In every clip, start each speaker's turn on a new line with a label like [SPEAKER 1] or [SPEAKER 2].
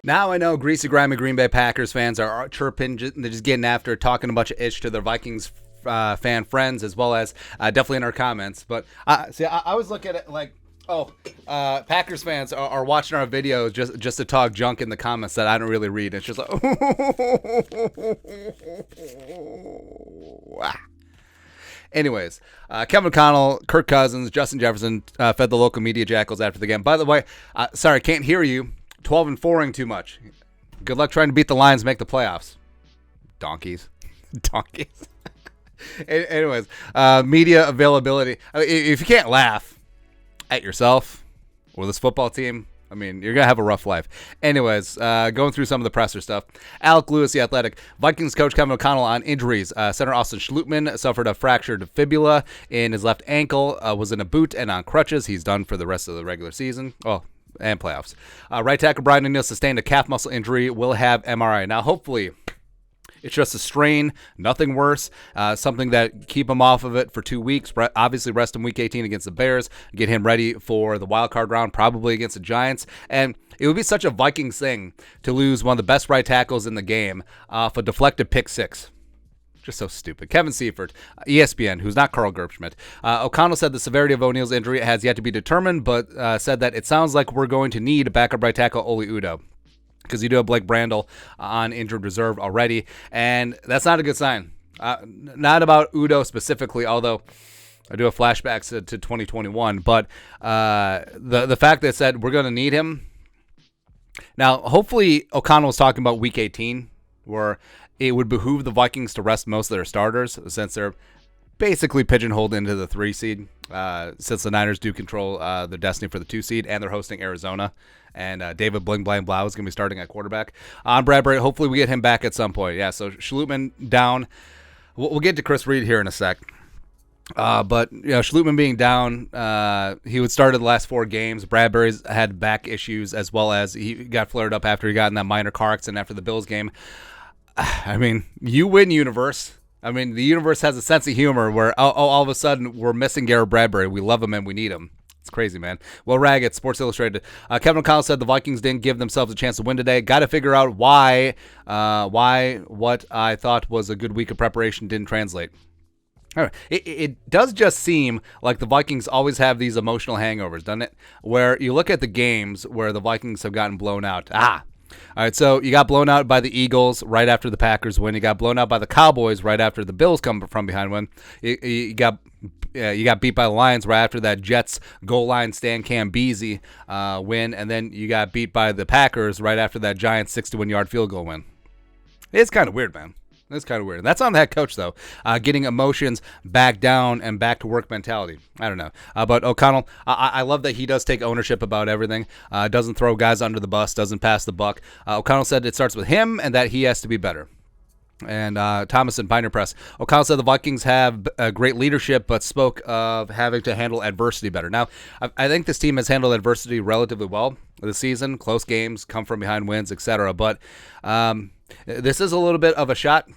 [SPEAKER 1] Now I know Greasy, Grimy Green Bay Packers fans are chirping, they're just getting after, talking a bunch of ish to their Vikings fan friends, as well as definitely in our comments. But see, I always look at it like, Packers fans are watching our videos just to talk junk in the comments that I don't really read. It's just like, anyways, Kevin O'Connell, Kirk Cousins, Justin Jefferson fed the local media jackals after the game. By the way, sorry, can't hear you. 12-4ing too much. Good luck trying to beat the Lions, make the playoffs. Donkeys. Anyways, media availability. I mean, if you can't laugh at yourself or this football team, I mean, you're going to have a rough life. Anyways, going through some of the presser stuff. Alec Lewis, the Athletic. Vikings coach Kevin O'Connell on injuries. Center Austin Schlutman suffered a fractured fibula in his left ankle, was in a boot and on crutches. He's done for the rest of the regular season. And playoffs. Right tackle Brian O'Neill sustained a calf muscle injury, will have MRI. Now, hopefully, it's just a strain, nothing worse, something that keep him off of it for 2 weeks. Obviously, rest him week 18 against the Bears, get him ready for the wild card round, probably against the Giants. And it would be such a Vikings thing to lose one of the best right tackles in the game off a deflected pick six. Just so stupid. Kevin Seifert, ESPN, who's not Carl Gerbschmidt. O'Connell said the severity of O'Neill's injury has yet to be determined, but said that it sounds like we're going to need a backup right tackle, Oli Udoh, because you do have Blake Brandel on injured reserve already, and that's not a good sign. Not about Udoh specifically, although I do have flashbacks to 2021, but the fact that it said we're going to need him. Now, hopefully O'Connell was talking about week 18, where it would behoove the Vikings to rest most of their starters since they're basically pigeonholed into the 3 seed, since the Niners do control their destiny for the 2 seed, and they're hosting Arizona. And David Bling Blang Blau is going to be starting at quarterback. On Bradbury, hopefully we get him back at some point. Yeah, so Schlutman down. We'll get to Chris Reed here in a sec. But Schlutman being down, he would start the last 4 games. Bradbury's had back issues, as well as he got flared up after he got in that minor car accident after the Bills game. I mean, you win, universe. I mean, the universe has a sense of humor where all of a sudden we're missing Garrett Bradbury. We love him and we need him. It's crazy, man. Well, Raggett, Sports Illustrated. Kevin O'Connell said the Vikings didn't give themselves a chance to win today. Got to figure out why what I thought was a good week of preparation didn't translate. All right. It does just seem like the Vikings always have these emotional hangovers, doesn't it? Where you look at the games where the Vikings have gotten blown out. All right, so you got blown out by the Eagles right after the Packers win. You got blown out by the Cowboys right after the Bills come from behind win. You got beat by the Lions right after that Jets goal line Stan Cambezy win, and then you got beat by the Packers right after that Giants 61-yard field goal win. It's kind of weird, man. It's kind of weird. That's on the head coach, though, getting emotions back down and back to work mentality. I don't know. But O'Connell, I love that he does take ownership about everything, doesn't throw guys under the bus, doesn't pass the buck. O'Connell said it starts with him and that he has to be better. And Thomas and Pioneer Press. O'Connell said the Vikings have great leadership, but spoke of having to handle adversity better. Now, I think this team has handled adversity relatively well this season. Close games, come from behind wins, etc. But this is a little bit of a shot.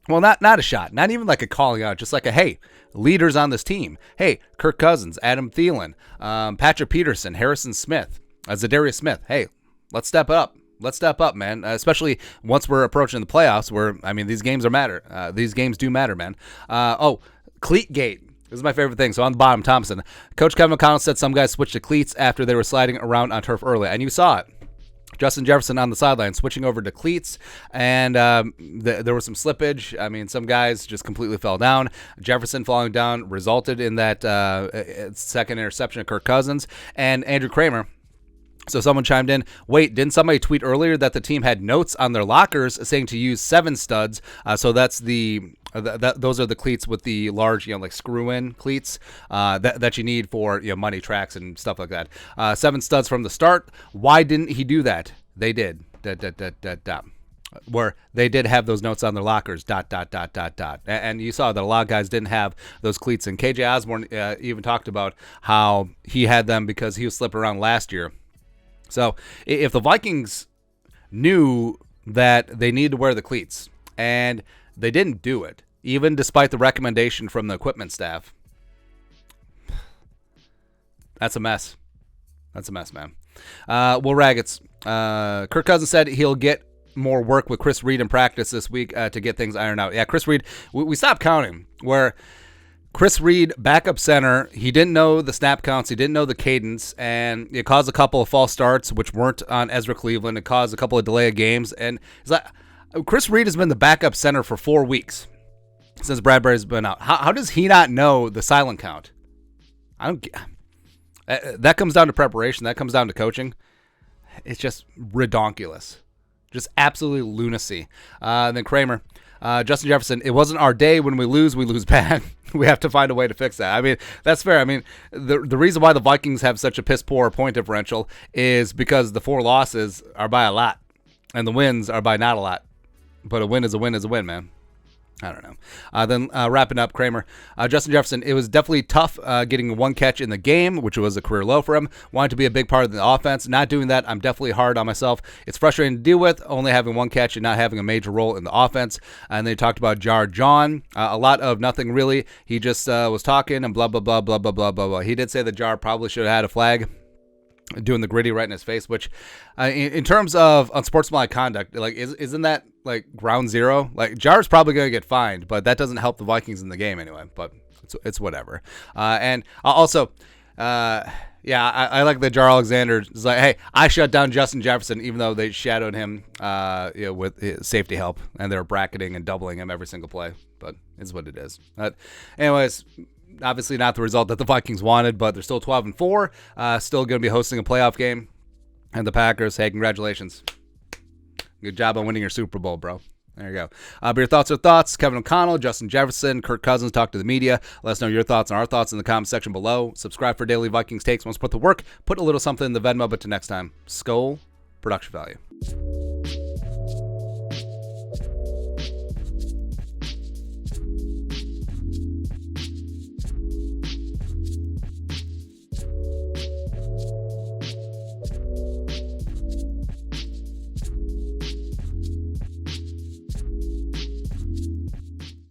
[SPEAKER 1] Well, not a shot, not even like a calling out, just like a, hey, leaders on this team. Hey, Kirk Cousins, Adam Thielen, Patrick Peterson, Harrison Smith, Zadarius Smith. Hey, let's step up. Let's step up, man, especially once we're approaching the playoffs where, I mean, these games matter. These games do matter, man. Cleat gate. This is my favorite thing. So on the bottom, Thompson. Coach Kevin O'Connell said some guys switched to cleats after they were sliding around on turf early, and you saw it. Justin Jefferson on the sideline switching over to cleats, and there was some slippage. I mean, some guys just completely fell down. Jefferson falling down resulted in that second interception of Kirk Cousins. And Andrew Kramer, so someone chimed in, wait, didn't somebody tweet earlier that the team had notes on their lockers saying to use 7 studs? So that's those are the cleats with the large, like screw-in cleats that you need for money tracks and stuff like that. 7 studs from the start. Why didn't he do that? They did. Where they did have those notes on their lockers. ... And you saw that a lot of guys didn't have those cleats. And KJ Osborne even talked about how he had them because he was slipping around last year. So if the Vikings knew that they needed to wear the cleats and they didn't do it, even despite the recommendation from the equipment staff, that's a mess. That's a mess, man. Well, Raggets, Kirk Cousins said he'll get more work with Chris Reed in practice this week to get things ironed out. Yeah, Chris Reed, we stopped counting. Where Chris Reed, backup center, he didn't know the snap counts, he didn't know the cadence, and it caused a couple of false starts, which weren't on Ezra Cleveland. It caused a couple of delay of games, and it's like Chris Reed has been the backup center for 4 weeks since Bradbury's been out. How does he not know the silent count? I don't get. That comes down to preparation. That comes down to coaching. It's just redonkulous. Just absolutely lunacy. Then Kramer. Justin Jefferson, it wasn't our day. When we lose bad. We have to find a way to fix that. I mean, that's fair. I mean, the reason why the Vikings have such a piss poor point differential is because the 4 losses are by a lot, and the wins are by not a lot. But a win is a win is a win, man. I don't know. Then wrapping up, Kramer. Justin Jefferson, it was definitely tough getting 1 catch in the game, which was a career low for him. Wanted to be a big part of the offense. Not doing that, I'm definitely hard on myself. It's frustrating to deal with, only having 1 catch and not having a major role in the offense. And they talked about Jar John. A lot of nothing really. He just was talking and blah, blah, blah, blah, blah, blah, blah, blah. He did say that Jar probably should have had a flag, doing the gritty right in his face, which in terms of unsportsmanlike conduct, like isn't that like ground zero? Like Jar's probably going to get fined, but that doesn't help the Vikings in the game anyway, but it's whatever. And also, I like that Jar Alexander is like, hey, I shut down Justin Jefferson, even though they shadowed him with his safety help, and they're bracketing and doubling him every single play, but it's what it is. Anyways, obviously not the result that the Vikings wanted, but they're still 12-4, still going to be hosting a playoff game. And the Packers, hey, congratulations. Good job on winning your Super Bowl, bro. There you go. But your thoughts are thoughts. Kevin O'Connell, Justin Jefferson, Kirk Cousins, talk to the media. Let us know your thoughts and our thoughts in the comment section below. Subscribe for daily Vikings takes. Once put the work, put a little something in the Venmo, but to next time, Skol, production value.